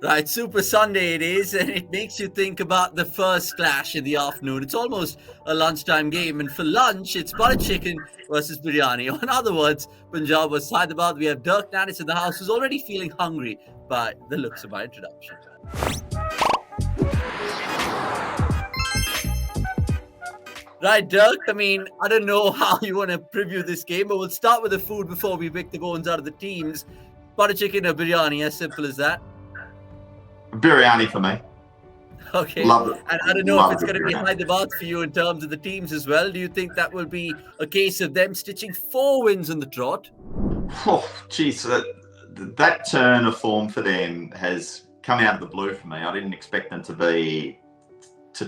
Right, Super Sunday it is, and it makes you think about the first clash in the afternoon. It's almost a lunchtime game, and for lunch, it's butter chicken versus biryani. Or in other words, Punjab versus Hyderabad. We have Dirk Nannes in the house who's already feeling hungry by the looks of my introduction. Right, Dirk, I mean, I don't know how you want to preview this game, but we'll start with the food before we pick the bones out of the teams. Butter chicken or biryani, as simple as that. Biryani for me. Okay. Love it. And I don't know if it's going to be Hyderabad for you in terms of the teams as well. Do you think that will be a case of them stitching 4 wins on the trot? Oh, geez, that turn of form for them has come out of the blue for me. I didn't expect them to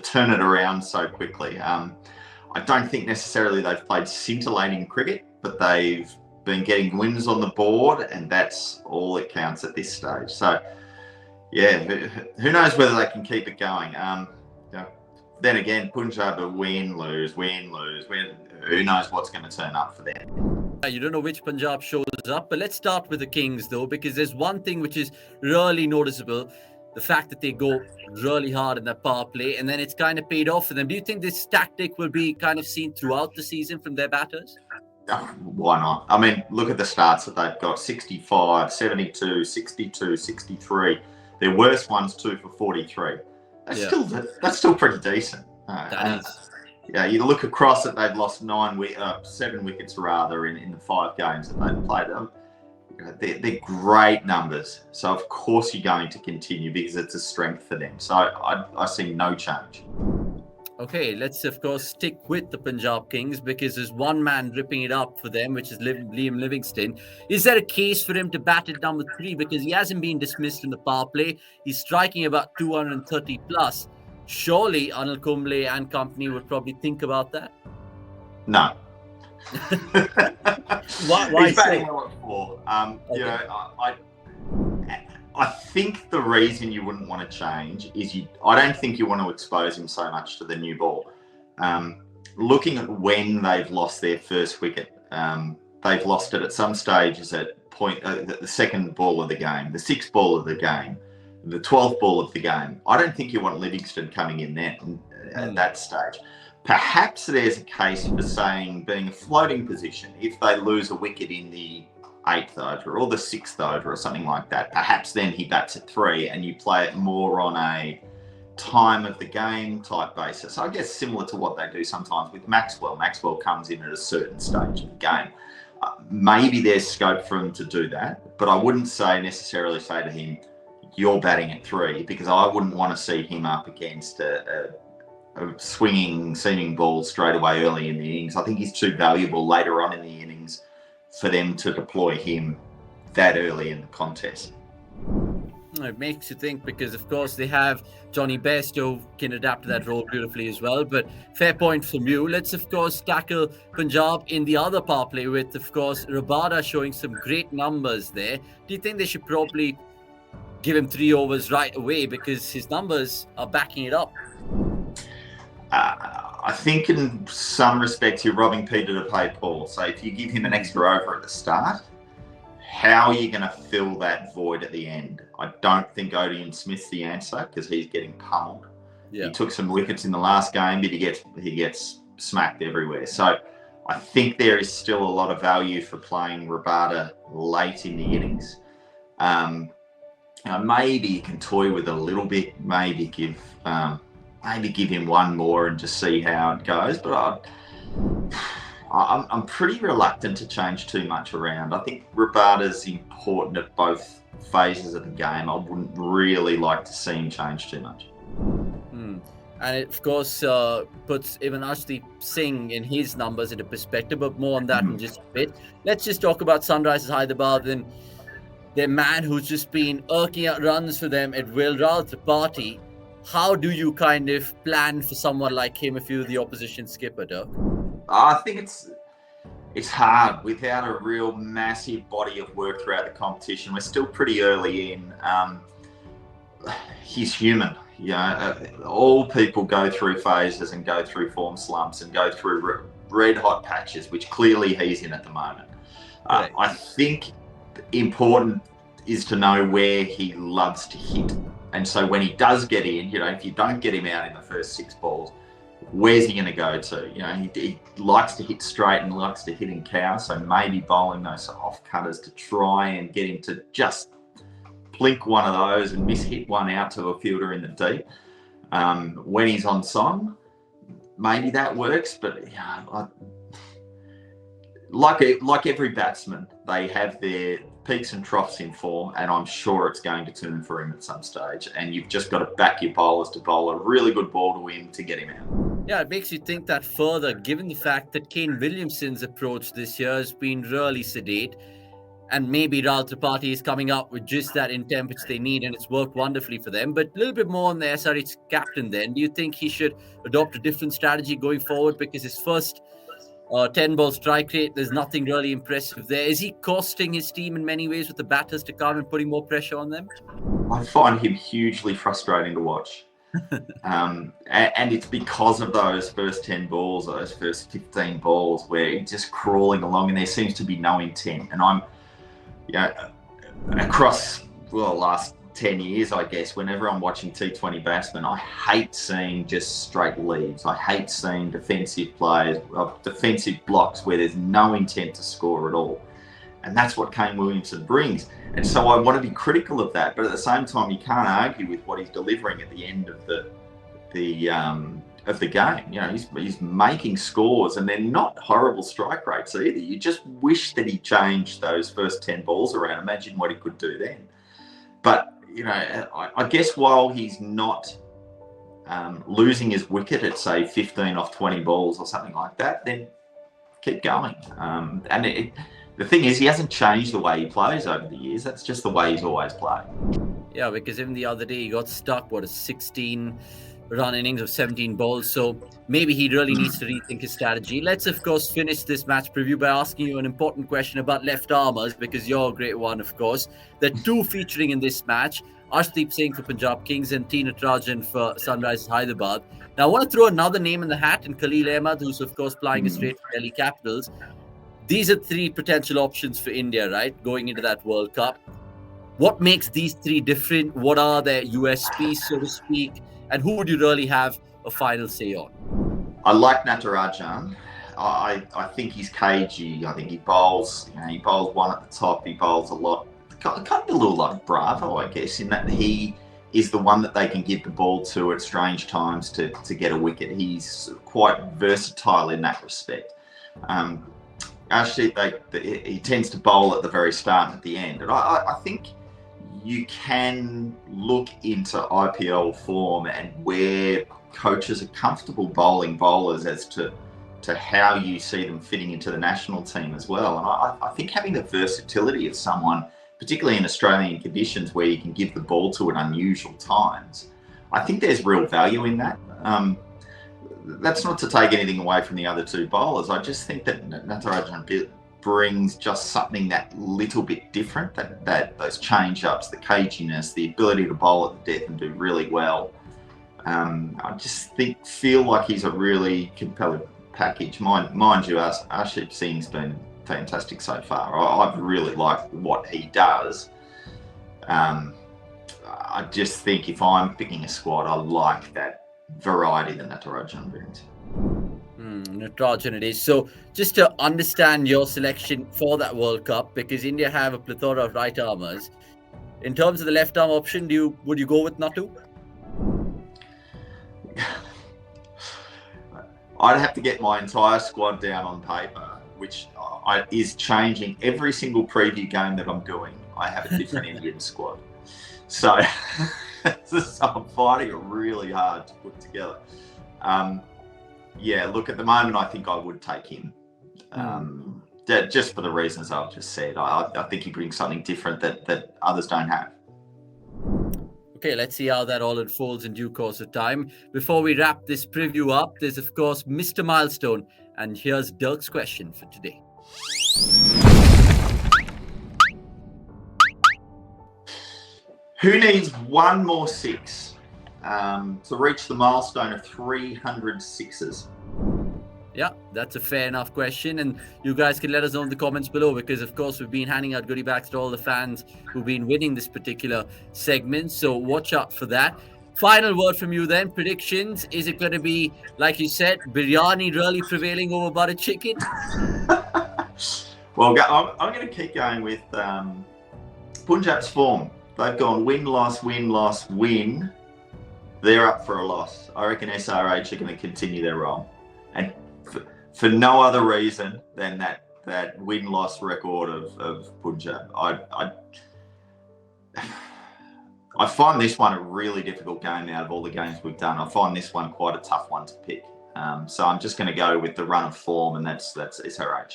turn it around so quickly. I don't think necessarily they've played scintillating cricket, but they've been getting wins on the board, and that's all that counts at this stage. So, yeah, who knows whether they can keep it going. Then again, Punjab are win, lose. Who knows what's going to turn up for them. You don't know which Punjab shows up, but let's start with the Kings, though, because there's one thing which is really noticeable. The fact that they go really hard in that power play, and then it's kind of paid off for them. Do you think this tactic will be kind of seen throughout the season from their batters? Why not? I mean, look at the starts that they've got. 65, 72, 62, 63. Their worst one's 2 for 43. That's still pretty decent. Yeah, you look across it, they've lost 7 wickets rather in the 5 games that they've played. They're great numbers. So, of course, you're going to continue because it's a strength for them. So, I see no change. Okay, let's, of course, stick with the Punjab Kings because there's one man ripping it up for them, which is Liam Livingstone. Is there a case for him to bat at number 3? Because he hasn't been dismissed in the power play. He's striking about 230 plus. Surely Anil Kumble and company would probably think about that. No. Why He's batting well at 4. Okay. You know, I think the reason you wouldn't want to change is I don't think you want to expose him so much to the new ball. Looking at when they've lost their first wicket, they've lost it at some stages at the second ball of the game, the 6th ball of the game, the 12th ball of the game. I don't think you want Livingston coming in there at that stage. Perhaps there's a case for saying being a floating position, if they lose a wicket in the 8th over or the 6th over or something like that, perhaps then he bats at 3 and you play it more on a time of the game type basis. I guess similar to what they do sometimes with Maxwell. Maxwell comes in at a certain stage of the game. Maybe there's scope for him to do that, but I wouldn't necessarily say to him, you're batting at 3, because I wouldn't want to see him up against a swinging, seaming ball straight away early in the innings. I think he's too valuable later on in the innings for them to deploy him that early in the contest. It makes you think because, of course, they have Johnny Best who can adapt to that role beautifully as well. But fair point from you. Let's, of course, tackle Punjab in the other power play with, of course, Rabada showing some great numbers there. Do you think they should probably give him 3 overs right away because his numbers are backing it up? I think in some respects you're robbing Peter to pay Paul. So if you give him an extra over at the start, how are you going to fill that void at the end? I don't think Odean Smith's the answer because he's getting pummeled. Yeah. He took some wickets in the last game, but he gets smacked everywhere. So I think there is still a lot of value for playing Rabada late in the innings. Maybe you can toy with it a little bit. Maybe give him 1 more and just see how it goes. But I'm pretty reluctant to change too much around. I think Rabada's important at both phases of the game. I wouldn't really like to see him change too much. And it, of course, puts even Arshdeep Singh in his numbers into perspective, but more on that in just a bit. Let's just talk about Sunrisers Hyderabad and their man who's just been irking out runs for them at will, Rahul Tripathi. How do you kind of plan for someone like him if you're the opposition skipper, Dirk? I think it's hard without a real massive body of work throughout the competition. We're still pretty early in. He's human. You know, all people go through phases and go through form slumps and go through red hot patches, which clearly he's in at the moment. I think important is to know where he loves to hit. And so when he does get in, if you don't get him out in the first 6 balls, where's he going to go to? He likes to hit straight and likes to hit in cow. So maybe bowling those off cutters to try and get him to just plink one of those and miss-hit one out to a fielder in the deep. When he's on song, maybe that works. But like every batsman, they have their peaks and troughs in form, and I'm sure it's going to turn for him at some stage. And you've just got to back your bowlers to bowl a really good ball to him to get him out. Yeah, it makes you think that further, given the fact that Kane Williamson's approach this year has been really sedate, and maybe Rahul Tripathi is coming up with just that intent which they need, and it's worked wonderfully for them. But a little bit more on the SRH captain then. Do you think he should adopt a different strategy going forward? Because his first 10-ball strike rate, there's nothing really impressive there. Is he costing his team in many ways with the batters to come and putting more pressure on them? I find him hugely frustrating to watch. And it's because of those first 10 balls, or those first 15 balls, where he's just crawling along and there seems to be no intent. And I'm, across the last 10 years, I guess, whenever I'm watching T20 batsmen, I hate seeing just straight leads. I hate seeing defensive plays, defensive blocks where there's no intent to score at all. And that's what Kane Williamson brings. And so I want to be critical of that, but at the same time, you can't argue with what he's delivering at the end of the game. He's making scores, and they're not horrible strike rates either. You just wish that he changed those first 10 balls around. Imagine what he could do then. But I guess while he's not losing his wicket at, say, 15 off 20 balls or something like that, then keep going. The thing is, he hasn't changed the way he plays over the years. That's just the way he's always played. Yeah, because even the other day, he got stuck, a 16-run innings of 17 balls. So maybe he really needs to rethink his strategy. Let's, of course, finish this match preview by asking you an important question about left-armers, because you're a great one, of course. There are 2 featuring in this match. Arshdeep Singh for Punjab Kings and Natarajan for Sunrisers Hyderabad. Now, I want to throw another name in the hat, and Khalil Ahmed, who's, of course, flying straight for Delhi Capitals. These are 3 potential options for India, right, going into that World Cup. What makes these 3 different? What are their USPs, so to speak? And who would you really have a final say on? I like Natarajan. I think he's cagey. I think he bowls, he bowls one at the top. He bowls a lot, kind of a little like Bravo, I guess, in that he is the one that they can give the ball to at strange times to get a wicket. He's quite versatile in that respect. Actually, he tends to bowl at the very start and at the end. And I think you can look into IPL form and where coaches are comfortable bowling bowlers as to how you see them fitting into the national team as well. And I think having the versatility of someone, particularly in Australian conditions where you can give the ball to at unusual times, I think there's real value in that. That's not to take anything away from the other 2 bowlers. I just think that Natarajan brings just something that little bit different, that those change-ups, the caginess, the ability to bowl at the death and do really well. I just feel like he's a really compelling package. Mind you, Arshdeep Singh's been fantastic so far. I've really liked what he does. I just think if I'm picking a squad, I like that variety that Natarajan brings. Natarajan it is. So just to understand your selection for that World Cup, because India have a plethora of right armers, in terms of the left arm option, would you go with Natu? I'd have to get my entire squad down on paper, which is changing every single preview game that I'm doing. I have a different Indian squad. So I'm finding it really hard to put together. Look, at the moment, I think I would take him. Just for the reasons I've just said. I think he brings something different that others don't have. Okay, let's see how that all unfolds in due course of time. Before we wrap this preview up, there's, of course, Mr. Milestone. And here's Dirk's question for today. Who needs one more 6 to reach the milestone of 300 sixes? Yeah, that's a fair enough question. And you guys can let us know in the comments below, because, of course, we've been handing out goodie bags to all the fans who've been winning this particular segment. So watch out for that. Final word from you then. Predictions. Is it going to be, like you said, biryani really prevailing over butter chicken? Well, I'm going to keep going with Punjab's form. They've gone win, loss, win, loss, win. They're up for a loss. I reckon SRH are going to continue their role. And for no other reason than that win-loss record of Punjab. I find this one a really difficult game out of all the games we've done. I find this one quite a tough one to pick. So I'm just going to go with the run of form, and that's SRH.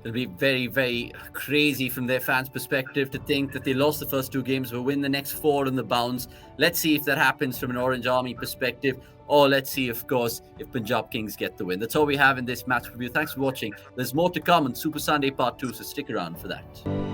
It'll be very, very crazy from their fans' perspective to think that they lost the first 2 games but win the next 4 in the bounce. Let's see if that happens from an Orange Army perspective, or let's see, of course, if Punjab Kings get the win. That's all we have in this match review. Thanks for watching. There's more to come on Super Sunday Part 2, so stick around for that.